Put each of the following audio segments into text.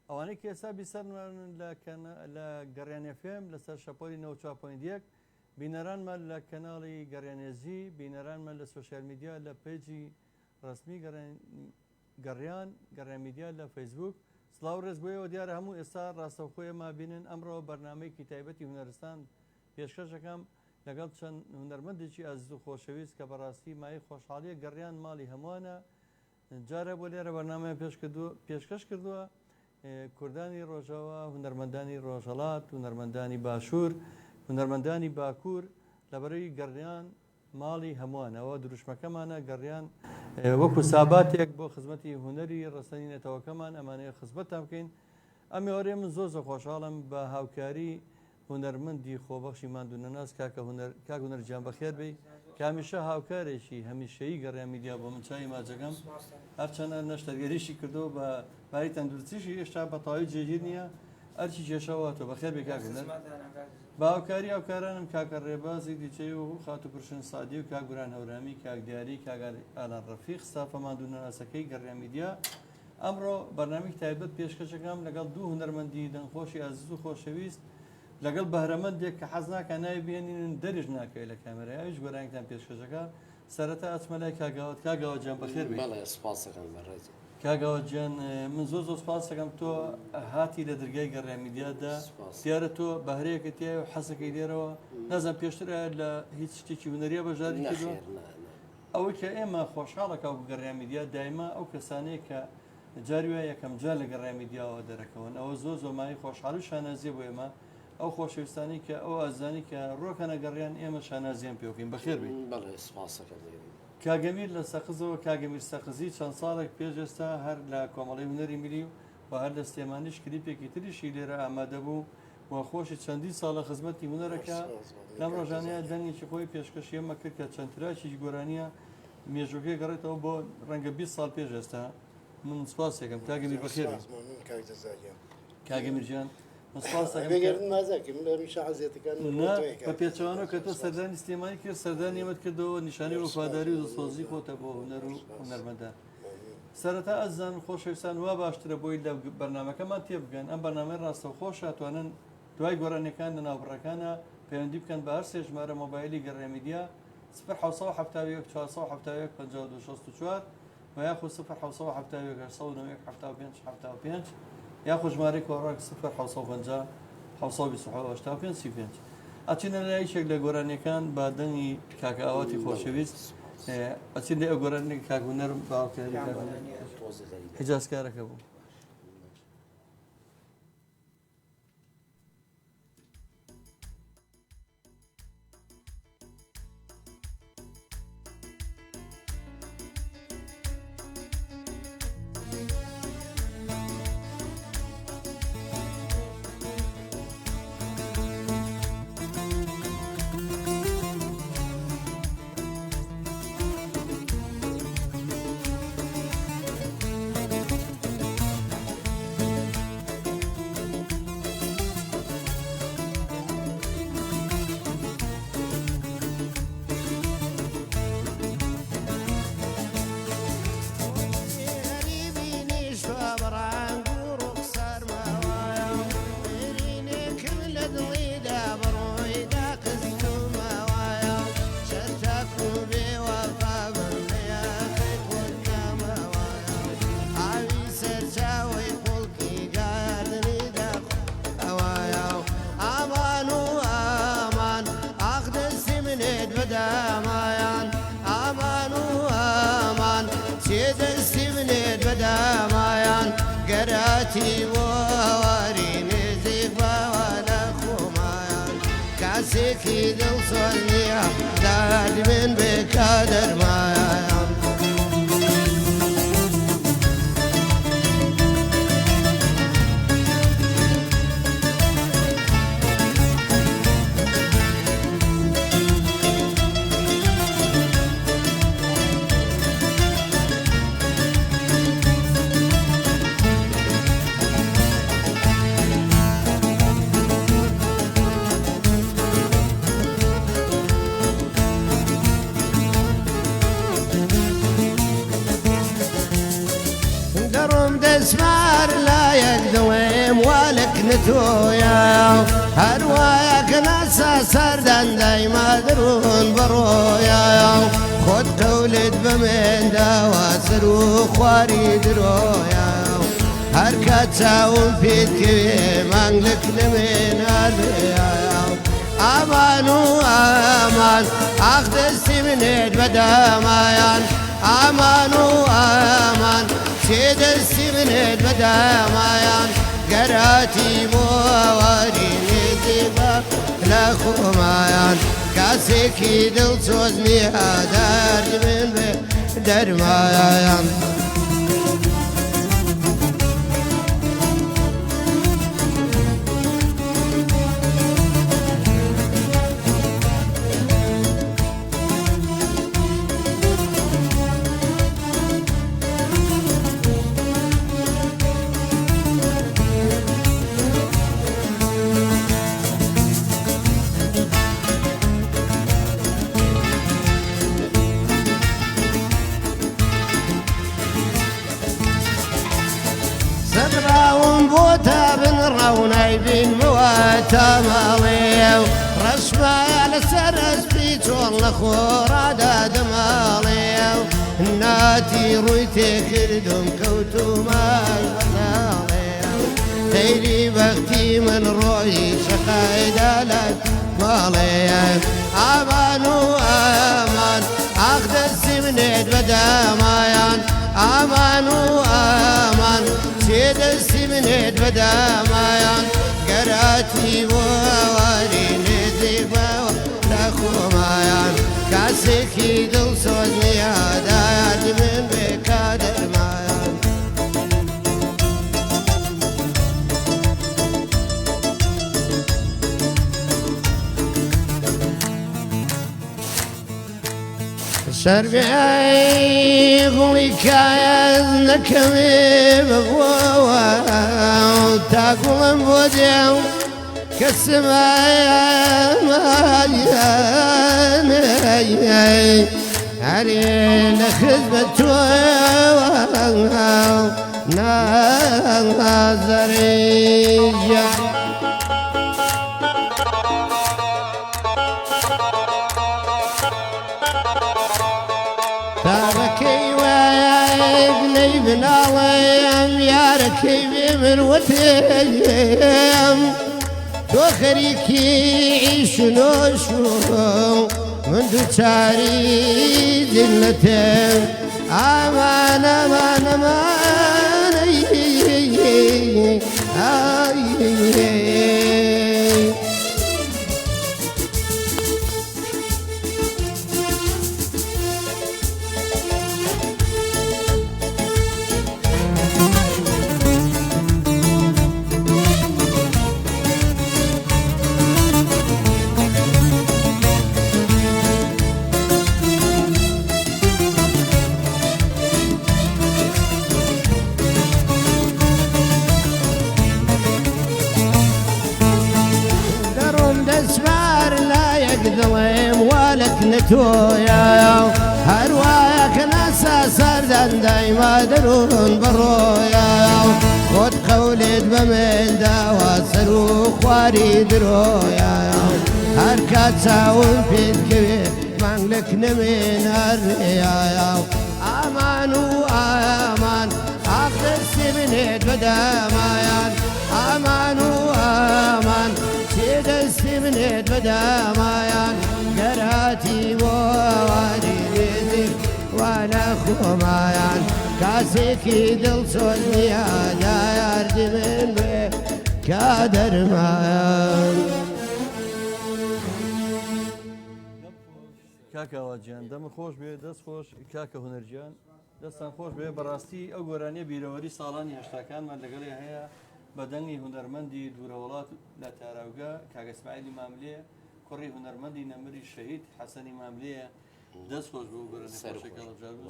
ئەوانەی کێسا بیسەرمان لە گەڕیانە فێم لەسەر شەپۆلی 94.1 بینەرانمان لە کەناڵی گەڕیانێزی بینەرانمان لە سوۆشیال میدیا لە پیجی ڕسمی گەڕیان میدیا لە فەیسبوک سڵاو ڕێز بۆیەوە دیارە هەموو ئێستا ڕاستەوخۆیەمە بینن ئەمڕۆ بەرنامەیەکی تایبەتی هونەرستان پێشکەشەکەم لەگەڵ چەند هونەرمەندێکی ئازیز و خۆشەویست کە بەڕاستی مای خۆشحاڵیە گەڕیان ماڵی هەمووانە جارە بۆ لێرە بەرنامەیە پێشکەش کردووە کوردانی ڕۆژەوە هونەرمەندانی ڕۆژهەڵات هونەرمەندانی باشوور هونەرمەندانی باکوور لەبەرەوەی گەڕیان ماڵی هەمووانەوە دروشمەکەمانە گەڕیان وەکو ساباتێک بۆ خزمەتی هونەری ڕستنی نێتەوەکەمان ئەمانەیە خزمەتتان بکەین ئەمێوەرێ من زۆر خۆشحاڵم بە هاوکاری هونەرمەندی خۆبەخشی ماندوونەناس کاک هونەر گیان بەخێر بێ کە هەمیشە هاوکارێکی هەمیشەیی گەڕیان میدیا بۆ من چای ماجەکەم هەرچەندە نەشتەرگەریشی کردو بە باری تەندروستیشی هێشتا بە تەواوی جێگیر نییە ئەرچی کێشەوەتەوە بەخێر بێ کاک هونەر بە هاوکاری هاوکارانم کاکە ڕێبازی دیچەی و خاتو پرشن سادی و کاک گوران هەورامی کاک دیاری کاک ئالان ڕەفیق ستافە ماندوونەناسەکەی گەڕیان میدیا ئەمڕۆ بەرنامەی تایبەت پێشکەشەکەم لەگەڵ دوو هونەرمەندی دەنگخۆشی ئازیز و خۆشەویست لەگەڵ بەهرەمەندێک کە حەز ناکە ناوی بێنین دەریش ناکەوێت لە کامێرای ئەویش گۆرانیتان پێشکەشەکە سەرەتا ئەچمە لای کاگاوت کاگاوە گیان بەخێر بێت کاگاوە گیان من زۆر سپاس دەکەم تۆ هاتی لە دەرگای گەڕیان میدیادا دیارە تۆ بەهرەیەکە تیا و حەزەکەی لێرەوە نازان پێشتر لە هیچ شتێکی هونەریە بەژاری کردووە ئەوەی کە ئێمە خۆشحاڵەکە و گەڕیان میدیا دایما ئەو کەسانەیە کە جاری وایە یەکەم جار لە گەڕیان میدیاوە دەرەکەون ئەوە زۆر مای خۆشحاڵی شانازیە بۆ ئێمە ئەو خۆشەویستانی کە ئەو ئازانی کە ڕۆکەنە گەڕیان ئێمە شانازیان پێوکەین بەخێر بێت کاگەمیر لە سەقزەوە کاگەمیر سەقزی چەند ساڵێک پێش ئێستا هەر لە کۆمەڵی هونەری ملی و هەر لە سلێمانیش کلیپێکی تریشی لێرە ئامادە بوو و خۆشی چەندی ساڵە خزمەتی هونەرەکە لەم ڕۆژانەیە دەنگێکی خۆی پێشکەشیەمە کرد کە چەند تراشی گۆرانیە مێژووکەی گەڕێتەوە بۆ ڕەنگە 20 ساڵ پێش ئێستا من سپاس دەکەم کاگەمیر بەخێر کاگەمیر گیان بە پێچوانە کە تۆ سەردانی سلێمانی کرد سەردانی ئێمەت کردەوە نیشانی وەفاداری و دڵسۆزی خۆتە بۆ هونەر و هونەرمەندان سەرەتا ئەزان خۆشەویستان وا باشترە بۆی لە بەرنمەکەمان تێبگەن ئەم بەرنامەی ڕاستەوخۆش توانن دوای گۆڕانیەکان لە ناوبڕەکانە پەیوەندی بکەن بە هەر سێ ژمارە مۆبایلی گەڕیان میدیا 070 471 5264 و یاخود 070 یاخود ژمارەی کۆڕک 0 ئەچینە لای یەکێک لە گۆرانیەکان با دەنگی کاکە ئاواتی خۆشەویست ئەچین لە ئەو گۆرانێک کاک هونەر باوکاری حجازکارەکە بوو. کاسێکی دڵسۆز نییە دادی من بێکا دەرمایە دەسمار لایەک دڵێم والک نتۆیە هەروایە کە ناسا سەردان دایما دەڕۆن بەڕۆیە خۆت قەولت بەمێنداوە سەر و خواری درۆیە هەر کات چاوم پێت کەوێ مانگلک لە مێنارێە ئامان و ئامان ئاخ دەستی منێت بەدامایان ئامان و ئامان دەستی منێت بەدامایان گەراتی بۆ ئاواری نێزی بە لە خۆمایان کاسێکی دڵسۆز نییە دەردی من بێ دەرمایان سەدراوم بۆ تا بنڕەونای بینمەوە تا ماڵێ ڕەشمایە لەسەر ئەسپی چۆڵ لە خۆڕادا دەماڵێ ناتی ڕووی تێکردم کەوتومای بەناڵێ سەیری بەختی من ڕۆی شەقایدا لە ماڵێ ئامان و ئامان ئاخ دەستی منێت بەدامایان ئامان و ئامان دەستی منێت بەدامایان گەراتی بۆ ئاواری نێزی بەوە لە خۆمایان کاسێکی دڵسۆز نییە دایاتی من بێکا دەرمایان سەربیای گوڵی کایەز نەکەوێ بەبووەوە تا گوڵم بۆ دێو کە سمایە هەرێ لە خزمەت تۆوە نازەڕێژە تاڕەکەی وایە بنەی بناڵێم یارەکەی بێ مروەتێم تۆ خەریکی عیش و نۆش و من دووچاری جنەتێم ئامان ئامان ئەمانەی دڵێم والک نەتۆیە هەروایە کە ناسا سەردان دایما دەڕۆن بەڕۆیە خۆت قەولێت بەمێنداوە سەر و خواری درۆیە هەر کات چاوم پێت کەوێ مانگلک نەمێنارێیە ئامان و ئامان ئاخ دەستی منێت بەدامایان ئامان و ئامان دەستی منێت بەدامایان گەراتی بۆ ئاواری نێزی وانە خۆمایان کاسێکی دڵسۆز نییە دایاردی من بێ کا دەرمایان کاکەواجیان دەمە خۆش بێ دەست خۆش کاکە هونەرجیان دەستان خۆش بێ بەڕاستی ئەو گۆرانیە بیرەوەری ساڵانی هێشتاکانمان لەگەڵی هەیە بەدەنگی هونەرمەندی دوورەوڵات لە تاراوگە کاکە ئیسماعیلی ماملەیە کوڕی هونەرمەندی نەمری شەهید حەسەنی ماملەیە دەست خۆش بۆ گۆرانیە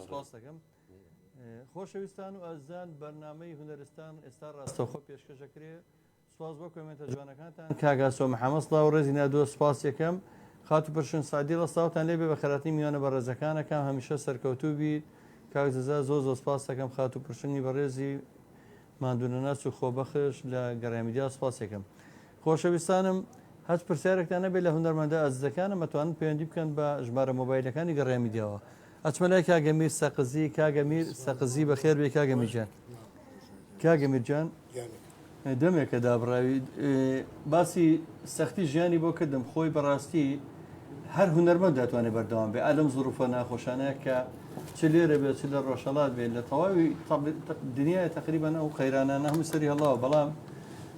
سپاس دەکەم. خۆشەویستان و ئازان بەرنامەی هونەرستان ئێستا ڕاستەوخۆ پێشکەشەکرێ سواز بۆ کۆمنتە جوانەکانتان کاگاسۆ محەممەد سڵاو و ڕێزی نادۆ سپاس یەکەم خاتی پرشن سادی لە ساوتان لێبێ بە خەراتی میوانە بە ڕێزەکانەکەم هەمیشە سەرکەوتوو بیت کاکزەزا زۆ سپاس دەکەم خات و پرشنی بە ڕێزی ماندوونەناس و خۆبەخش لە گەڕامیدیا سپاس یەکەم. خۆشەویستانم هەچ پرسیارێکتان نەبێت لە هونەرمەندە ئازیزەکانم مەتوانن پەیوەندی بکەن بە ژمارە مۆبایلەکانی گەڕامیدیاوە. ئەچمەلای کاگەمیر سەقزی کاگەمیر سەقزی بەخێر بێ کاگەمیرجان کاگەمیرجان دەمێکە دابڕاوی باسی سەختی ژیانی بۆ کردم خۆی بەڕاستی هەر هونەرمەند دەتوانێت بەردەوام بێ ئالەم زروفە ناخۆشانەیە کە چ لێرە بێت چ لە ڕۆژهەڵات بێت لە تەواوی دنیای تقریبان ئەو قەیرانانە هەموو سەری هەڵاوە بەڵام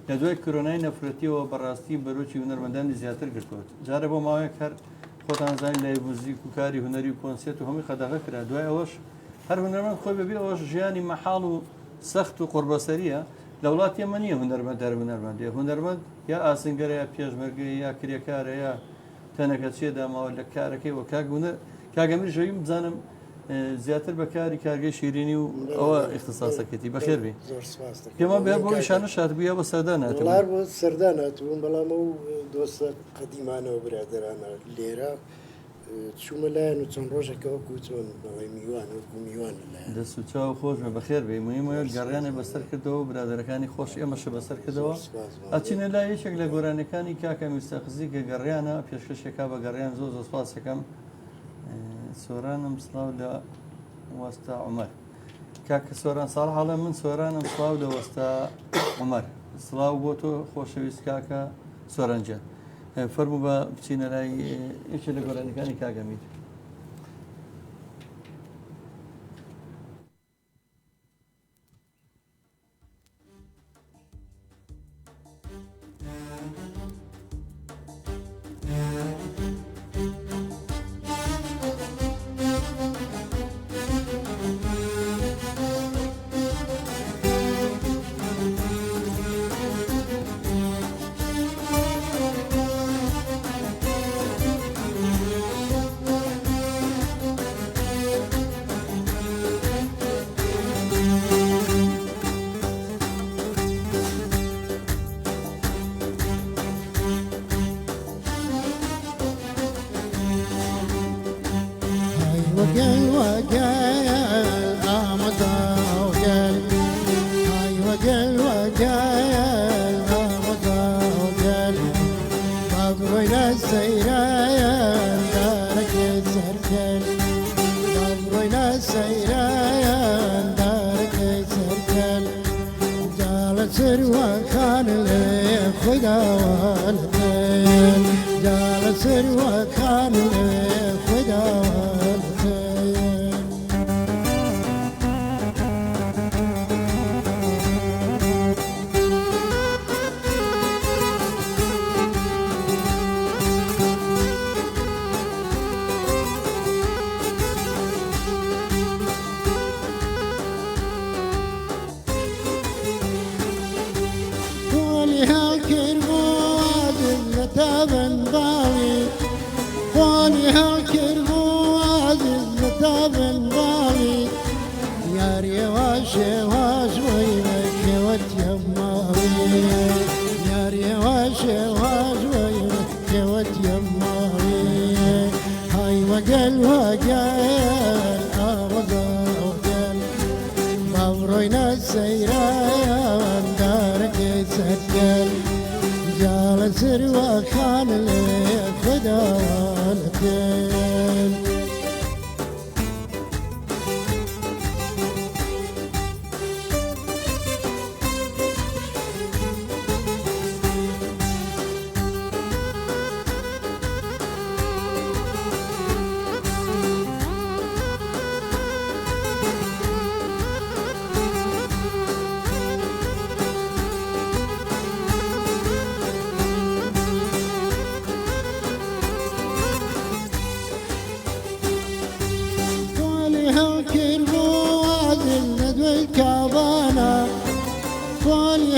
لە دوای کۆرۆنای نەفرەتیەوە بەڕاستی بەرۆکی هونەرمەندانی زیاتر گرتووە جارە بۆ ماوەیەک هەر خۆتان زانین لای موزیک و کاری هونەری و کۆنسێت و هەمووی خەدەغە کرا دوای ئەوەش هەر هونەرمەند خۆی بەبێ ئەوەش ژیانی مەحاڵ و سەخت و قوربەسەریە لە وڵات ئێمە نییە هونەرمەند دەر هونەرمەندێ هونەرمەند یا ئاسنگەرە یا پێشمەرگەی یا کرێکارە یا تەنەکە چێداماوە لە کارەکەی وە کاگەمیر ژەویم بزانم زیاتر بە کاری کارگەی شیرینی و ئەوە اختصاسەکەتی بەخێر بێ پێما بێ بۆ شانە شادبووە بە سەردا ناتوار بۆ سەردا ناتوون بەڵام ئەو دۆستە قەدیمانەوە برادرانە لێرە چوومە لایەن و چەند ڕۆژێکەوە کوچۆن بەڵی میوان وەکو میوان دەست و چاو خۆش بە بەخێر بێ مهمە گەڕیانە بەسەر کردەوە برادەرەکانی خۆش ئێمەشە بەسەر کردەوە ئەچینە لای یەکێک لە گۆرانەکانی کاکە میرسەقزی کە گەڕیانە پێشکەشێکا بە گەڕیان زۆ سپاس یەکەم سۆرانم سڵاو لە وەستا عومەر کاکە سۆران ساڵ هەڵە من سۆرانم سڵاو لە وەستا عومەر سڵاو بۆ تۆ خۆشەویست کاکە سۆرانجان فەرموو بە بچینە لای یەکێک لە گۆرانەکانی کاگەمیر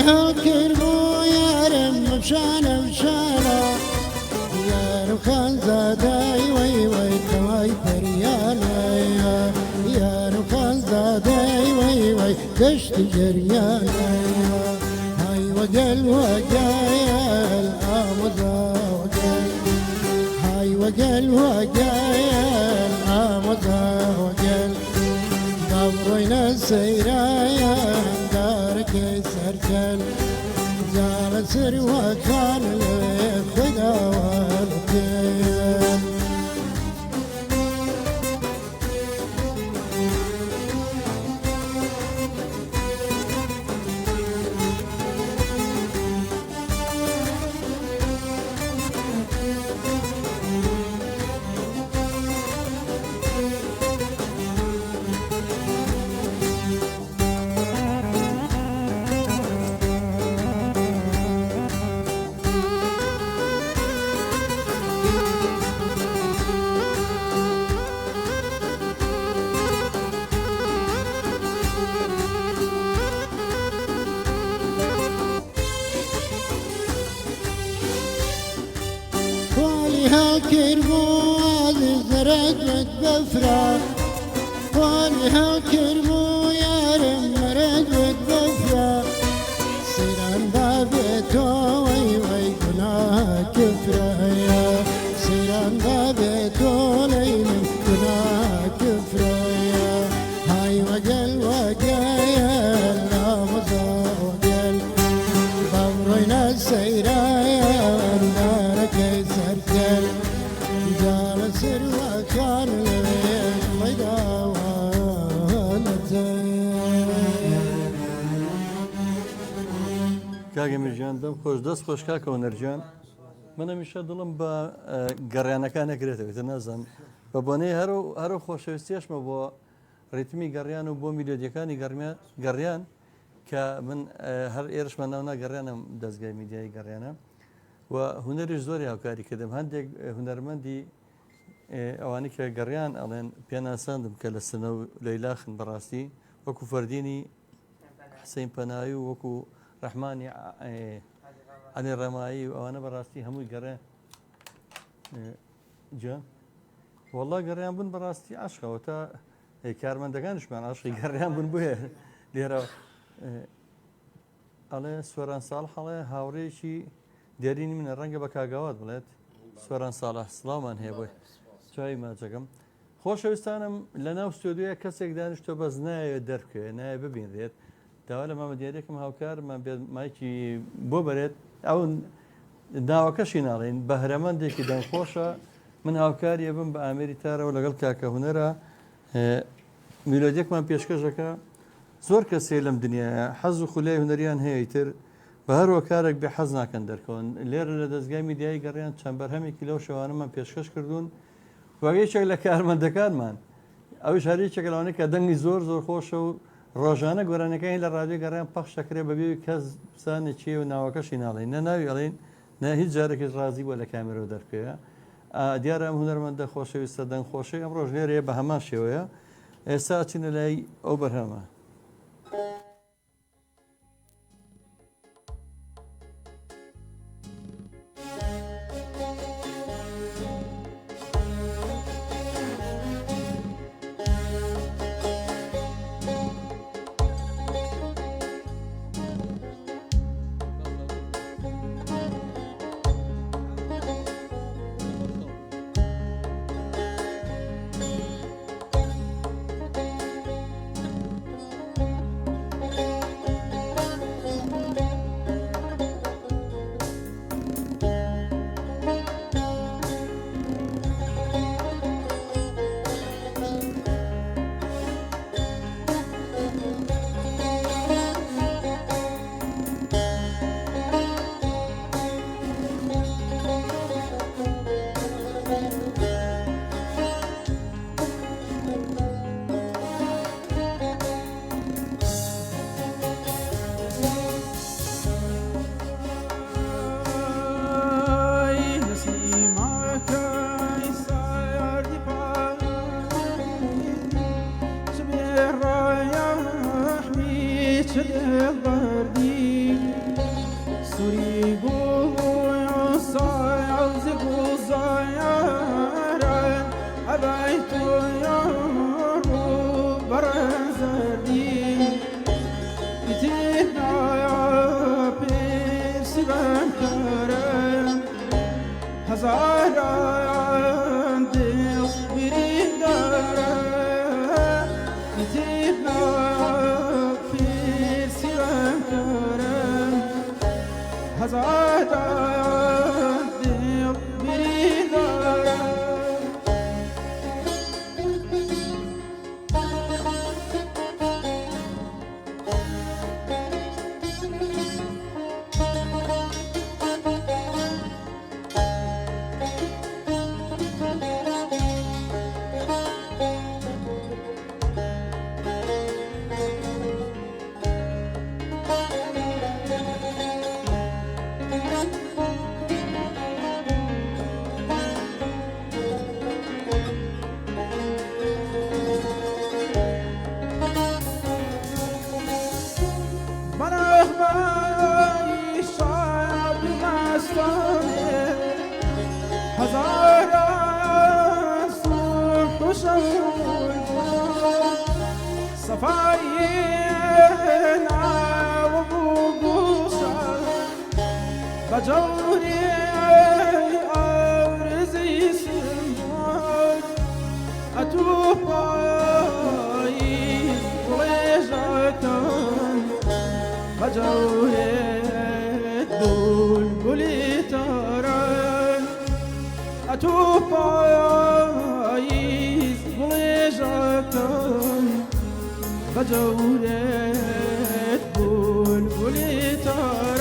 هالكربو يارم مشانة مشانة يارم خان زاداي وي وي كواي بريانا يارم خان زاداي وي وي قشت جريانا هاي وقل وقايل آمضا وقل هاي وقل وقايل آمضا وقل قبرنا السيرايا دارك سركل زال سر وكان الخدا والكيل هالكربو زرت متبفرة قولي هالكربو يارم مرد متبفرة سيران بابيتو وي وي قناه كفرة يا سيران بابيتو ليلم قناه كفرة يا هاي وقل وقايا لا مضى وقل بمرنا السيرايا دارك سركل جال سر وكان الخدا کاگە میرجان دەم خۆش دەست خۆش کاکە وەنەرجان من هەمیشە دڵم بە گەڕیانەکان نەگرێتەوە نازان بە بۆنەی هەرو خۆشەویستیشمە بۆ ڕیتمی گەڕیان و بۆ میلۆدیەکانی گەڕیان کە من هەر ئێرشمە ناونا گەڕیانم دەستگای میدیایی گەڕیانە و هوەریش زۆری هاوکاری کردم هەندێک هوەرمەندی ئەوانی کە گەڕیان ئەڵێن پێناساندم کە لە سنە و لەیلاخن بەڕاستی وەکو فەردینی حسین پەناوی و وەکو ڕەحمانی عەلی ڕەمایی و ئەوانە بەڕاستی هەمووی گەڕێ جا وەڵڵا گەڕیان بوون بەڕاستی عاشقەوە تا کارمەندەکانشمان عاشقی گەڕیان بوون بووە لێرە ئەڵێ سوێران ساڵ هەڵێ هاوڕێکی دیارینی منە ڕەنگە بە کاگاوات بڵێت سوێران ساڵە سڵاومان هەیە بۆی چای ماچەکەم خۆشەویستانم لە ناو ستۆدیۆیە کەسێک دانیشتۆ بەس نایەوێت دەرکوێ نایە ببینرێت داوا لە مامە دیارێکم هاوکارمان بێت مایکی بۆ بەرێت ئەو ناوەکەشی ناڵێن بەهرەمەندێکی دەنگخۆشە من هاوکاریە بم بە ئامێری تارەوە لەگەڵ کاکە هونەرە میلۆدیەکمان پێشکەشەکە زۆر کەسێ لەم دنیاە حەز و خولای هونەریان هەیە تر بە هەروە کارێک بێ حەز ناکەن دەرکەون لێرە لە دەستگای میدیایی گەڕیان چەند بەرهەمێکی لەو شەوانەمان پێشکەش کردوون وەگەیچێک لە کارمەندەکانمان ئەوش هەریچێک لەوانەیە کە دەنگی زۆر زۆر خۆشە و ڕۆژانە گۆرانەکانی لە ڕادیۆ گەڕیان پەخشەکرێ بەبێ کەس بزانێت چیە و ناوەکەشی ناڵێن نەناوی ئەڵێن نە هیچ جارێکی ڕازی بووە لە کامێرەوە دەرکەوە دیارە ئەم هونەرمەندە خۆشەویستە دەنگ خۆشەی ئەم ڕۆژ لێرەیە بە هەمان شێوەیە ئێستا چینە لای ئەو بەرهەمە البردي بجوري أورزي سنبول أتوباي وليجاتن بجوري بلبلي ترن أتوباي وليجاتن بجوري بلبلي ترن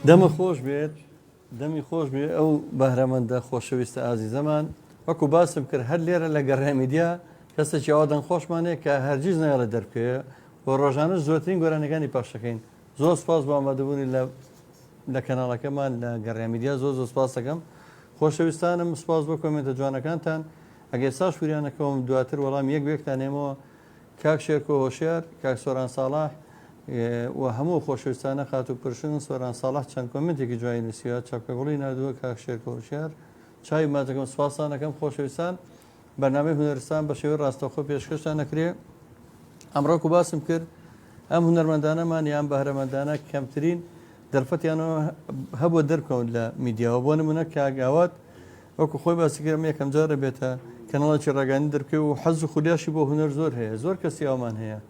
دەمە خۆش بێت دەمی خۆش بێ ئەو بەهرەمەندە خۆشەویستە ئازیزەمان وەکو باسم کرد هەر لێرە لە گەڕامیدیا کەسێکی ئەوادەن خۆشمانەیە کە هەرگیز نایڵە دەرکەوێ بۆ ڕۆژانە زۆرترین گۆرانەکانی پاشەکەین زۆر سپاس بۆ ئامادەبوونی لە کەناڵەکەمان لە گەڕامیدیا زۆر سپاس دەکەم خۆشەویستانم سپاس بۆ کۆمنتە جوانەکانتان ئەگەر ساش وریانەکەم دواتر وەڵام یەک بێکتانێمەوە کاک شێرکۆ هۆشیار کاک سۆران ساڵاح و هەموو خۆشەویستانە خات و پرشن سۆران ساڵاح چەند کۆمنتێکی جوای نووسیوە چاپکەگوڵی نردووە کاک شێرکۆ هۆشیار چای ماچەکەم سوپاسانەکەم خۆشەویستان بەرنامەی هونەرستان بە شێوەی ڕاستەوخۆ پێشکەشتان نەکرێ ئەمڕۆکو باسم کرد ئەم هونەرمەندانەمان یان بەهرەمەندانە کەمترین دەرفەتیانەوە هەبووە دەرکەون لە میدیاوە بۆ نمونە کاگاوات وەکو خۆی باسی کردم یەکەم جارە بێتە کەناڵێکی ڕاگەانی دەرکەوێ و حەز و خولیاشی بۆ هونەر زۆر هەیە زۆر کەسی ئەومان هەیە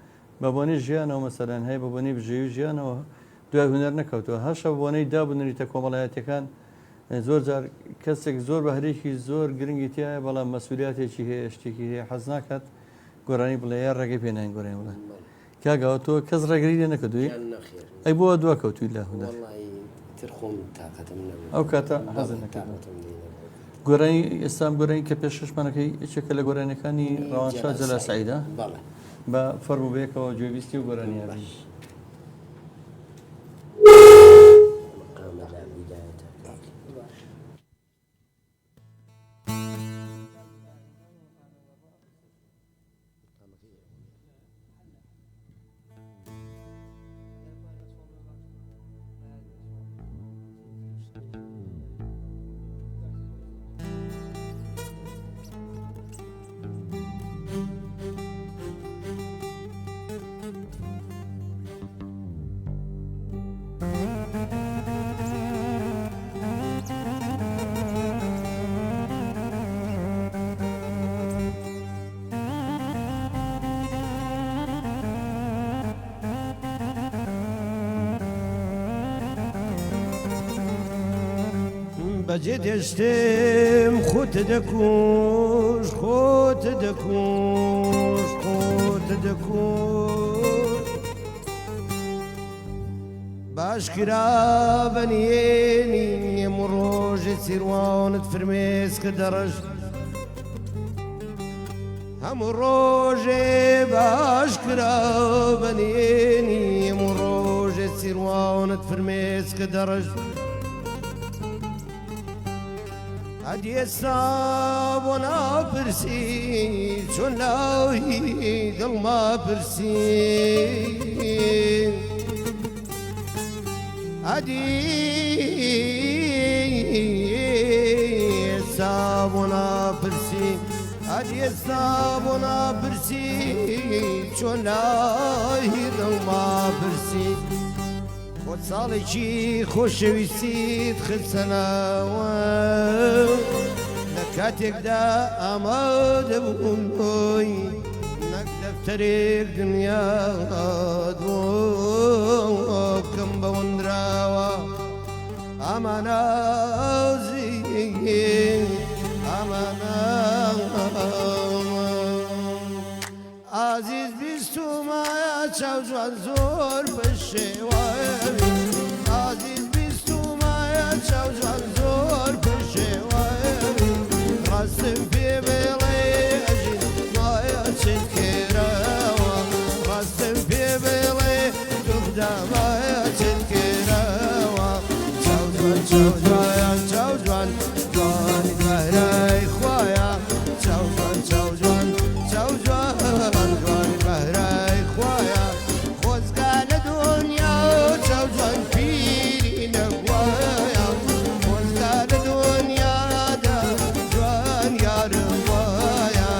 بە بۆنەی ژیانەوە مەسەلەن هەیە بە بۆنەی بژێوی ژیانەوە دوای هونەر نەکەوتەوە هەشە بۆنەی دابنەریتە کۆمەڵایەتەکان زۆر جار کەسێک زۆر بە هەرێکی زۆر گرنگی تایە بەڵام مەسئولیاتێکی هەیە شتێکی هەیە حەز ناکات گۆرانی بڵێ یا ڕێگەی پێناین گۆرانی بڵێ کاگاوە تۆ کەس ڕێگری لێ نەکردووی ئەی بۆ دوا کەوتوی لە هونەر ئەو کاتە حەز نەکات گۆرانی ئێستام گۆرانی کە پێششمانەکەی یەکێکە لە گۆرانەکانی ڕەوانشاد جەلا سەعیدە بە فەرموبەیەکەوە گوێویستی و گۆرانیابی بەجێ دێشتم خۆتە دەکوش خۆتە دەکوش خۆتە دەکوش باشکرا بەنیێنی هەموو ڕۆژێ سیروانت فرمێس کە دەڕەش هەموو ڕۆژێ باشکرا بەنیێنی هەموو ڕۆژێ سیروانت فرمێس کە دەڕەش هەدی ئێستا بۆ ناپرسی چۆن لاوی دڵما پرسی هەدی ئێستا بۆ ناپرسی هەدی ئێستا بۆ ناپرسی چۆن لاوی دڵما پرسی خۆ ساڵێکی خۆشەویستیت خستەناوە لە کاتێکدا ئامادە بووم بۆی نەک دەفتەرێک دنیات بۆ بکەم بەوەندراوە ئەمانە زیین ئەمانە عزیز بیستومایە چاو جوان زۆر پشێوایە عزیز بیستومایە چاو جوان زۆر پشێوایە ڕاستم پێ بێڵێ ئەژین مایە چێت کێرەوە ڕاستم پێ بێڵێ دوودامایە چێت کێرەوە چاو جوان چاو جوان چاو جوان جوانی بەهرای خوایە چاو جوان چاو جوان چاو جوان جوانی بەهرای خوایە خۆزگا لە دنیا چاو جوان پیری نەبوایە خۆزگا لە دنیادا جوان یارم وایە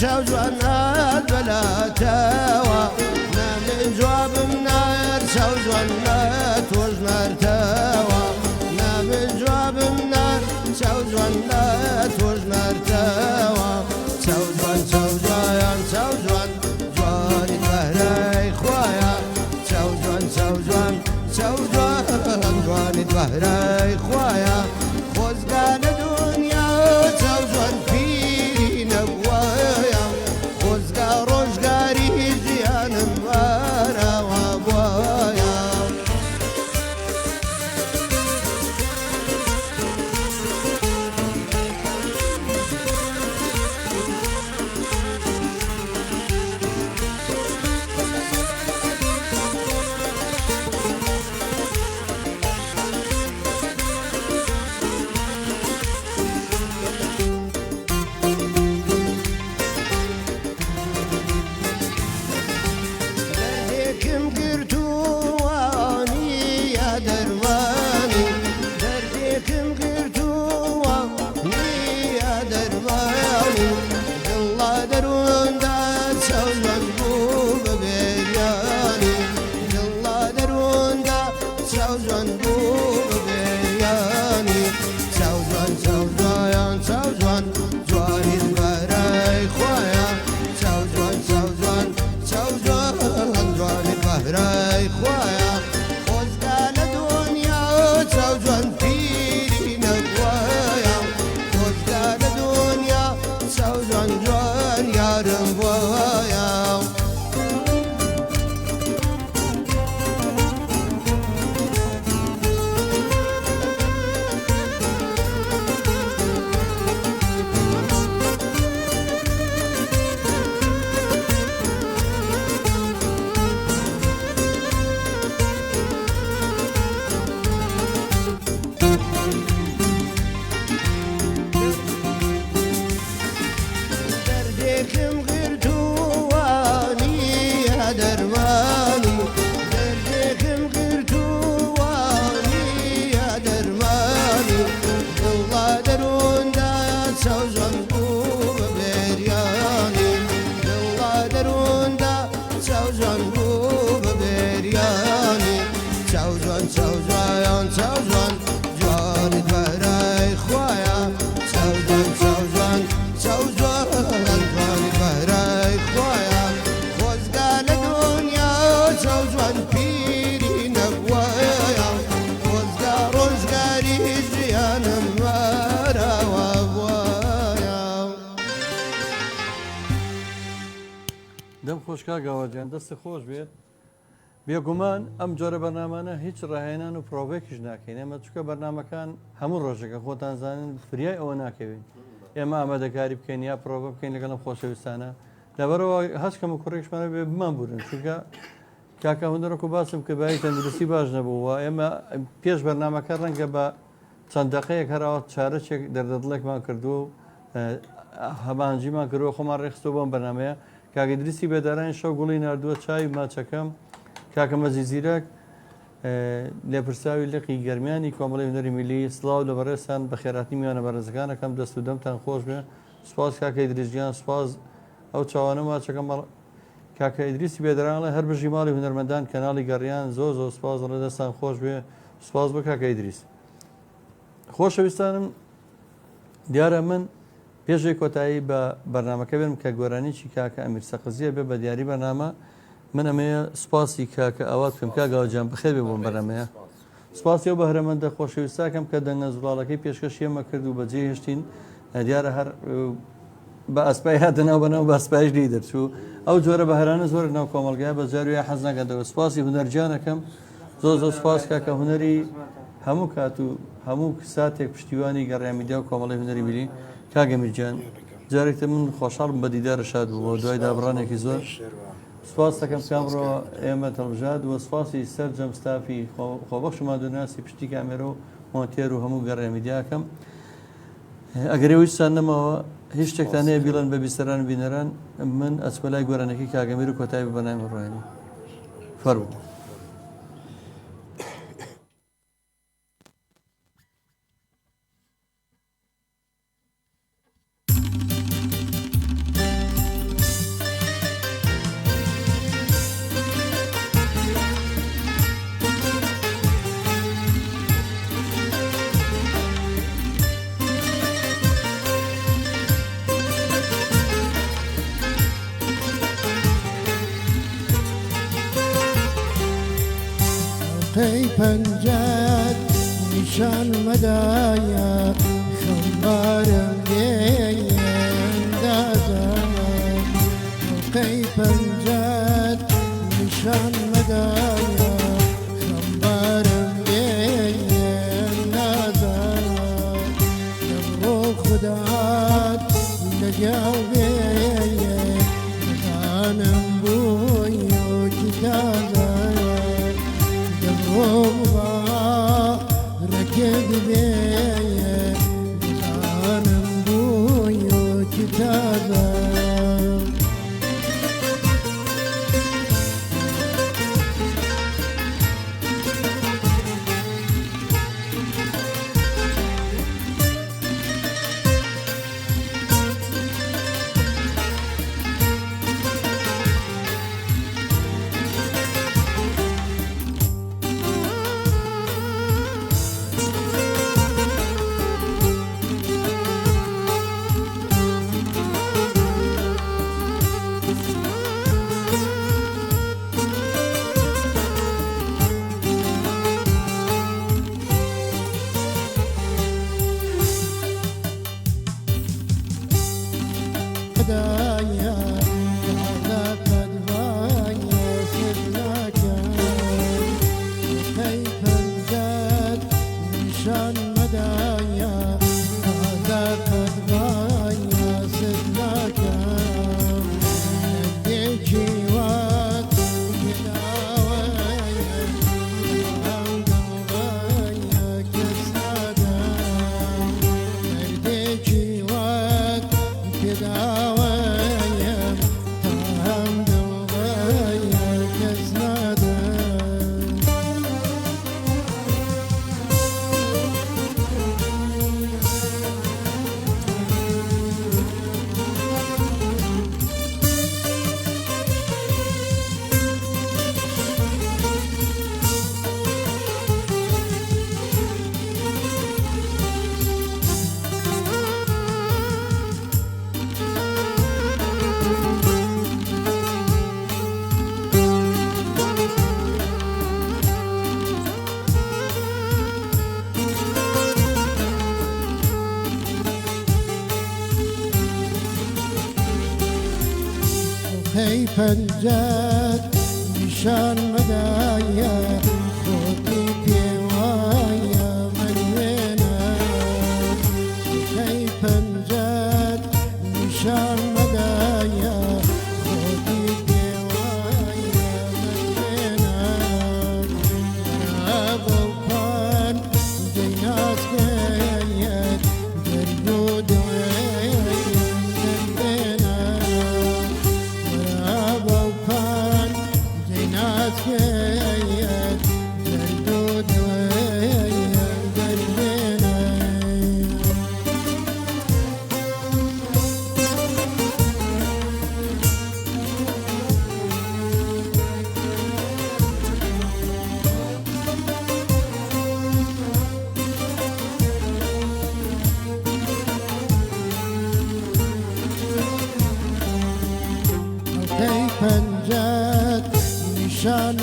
چاو جوانات بەلاتەوە نامن جوابم نار چاو جوانات تۆش نارتەوە نامن جوابم نار چاو جوانات تۆش نارتەوە چاو جوان چاو جوان چاو جوان جوانی بەهرای خوایە چاو جوان چاو جوان چاو جوان جوانی بەهرای خوایە خۆزگا لە دنیا چاو جوان پیری نەبوایە خۆزگا ڕۆژگاری ژیانم وارەوە بوایە جوان بوو بە بێریانی چاو جوان چاو جوایان چاو جوان جوانت بەرای خوایە چاو جوان چاو جوان چاو جوان جوانت بەرای خوایە خۆزگا لە دنیا چاو جوان پیری نەبووایە خۆزگا ڕۆژگاری ژیانم وەراوە بووایە دەم خۆشکا گاواجیان دەستە خۆش بێت بێگومان ئەم جۆرە بەرنامانە هیچ ڕاهێنان و پرۆڤێکیش ناکەین ئێمە چکە بەرنمەکان هەموو ڕۆژەکە خۆتان زانن فریای ئەوە ناکەوین ئێمە ئامادەکاری بکەین یا پرۆڤە بکەین لەگەڵم خۆشەویستانە لەبەرەوە هەچکەم و کوڕێکشمانە بێ بمان بورن چونکە کاکە هوندەرەک و باسم کە باوی تەندروستی باش نەبووە ئێمە پێش بەرنمەکە ڕەنگە بە چەند دقەیەک هەراوە چارەچێک دەردەدڵێکمان کردو و هەمانجیمان کردووە خۆمان ڕێخستەوە بۆم بەرنمەیە کاکە دروستی بێدارانی شەو گوڵی نردووە چاوی ماچەکەم کاکە مەزیزیرەک لێپرساوی لقی گەرمیانی کۆمەڵی هونەری میلی سڵاو لە بەڕێستان بە خێراتی میوانە بەڕێزەکانەکەم دەست و دەمتان خۆش بێ سوپاس کاکە ئیدریسگیان سوپاس ئەو چاوانە ماچەکەم کاکە ئیدریسی بێدەرانڵێ هەر بژی ماڵی هونەرمەندان کەناڵی گەڕیان زۆر زۆر سوپاس ڕێ دەستان خۆش بێ سوپاس بۆ کاکە ئیدریس خۆشەویستانم دیارە من پێشی کۆتایی بە بەرنمەکە بێنم کە گۆرانیی کاکە ئەمیر سەقزیە بێ بە دیاری بەرنامە من ئەمەیە سوپاسی کاکە ئاوات بکەم کاگاوجان بخێر بێ بۆم بەرەمەیە سوپاسی ئەو بەهرەمەندە خۆشەویستاکەم کە دەنگە زوڵاڵەکەی پێشکەشی ئێمە کرد و بەجێ هێشتین دیارە هەر بە ئەسپای هاتنەوە بەنەوە بە ئەسپایش لی دەرچوو ئەو جۆرە بەهرانە زۆر ناو کۆمەڵگای بە جارویە حەز ناکەندەوە سوپاسی هونەرجانەکەم زۆر زۆر سوپاس کاکە هونەری هەموو کات و هەموو ساتێک پشتیوانی گەڕامیدیا و کۆمەڵی هونەری میلی کاگەمیرجان جارێکتە من خۆشحاڵم بە دیدارە شاد بوو دوای دابڕانێکی زۆر سپاس دەکەم کامڕۆ ئێمە تەڵژاد و سپاسی سەرجەم ستافی خۆبەخش مادوناسی پشتی کامێرە و مۆنتێر و هەموو گەڕێمیدیاکەم ئەگەرەوەیستان نەمەوە هیچ شتێکتان هەیە بیڵەن بە بیستەران بینەران من ئەچمەلای گۆرانەکەی کاگەمیر و کۆتایی بەنامی ڕۆێنی فەرموو قەی پەنجەت نیشان مەدایە خەمبارم لێندازان قەی پەنجەت نیشان مەدایە خەمبارم لێندازان لەمڕۆ خودات لەگەڵ بێیە دانم بووی و کتازان ڕکێک بێیە دانم بووی و کتازە تی پنجت نشان مدایا خودی پیوایا من وینا تی پنجت نشان مدایا خودی پیوایا من وینا ابو پان جناس گیت درود تی پنجت نشان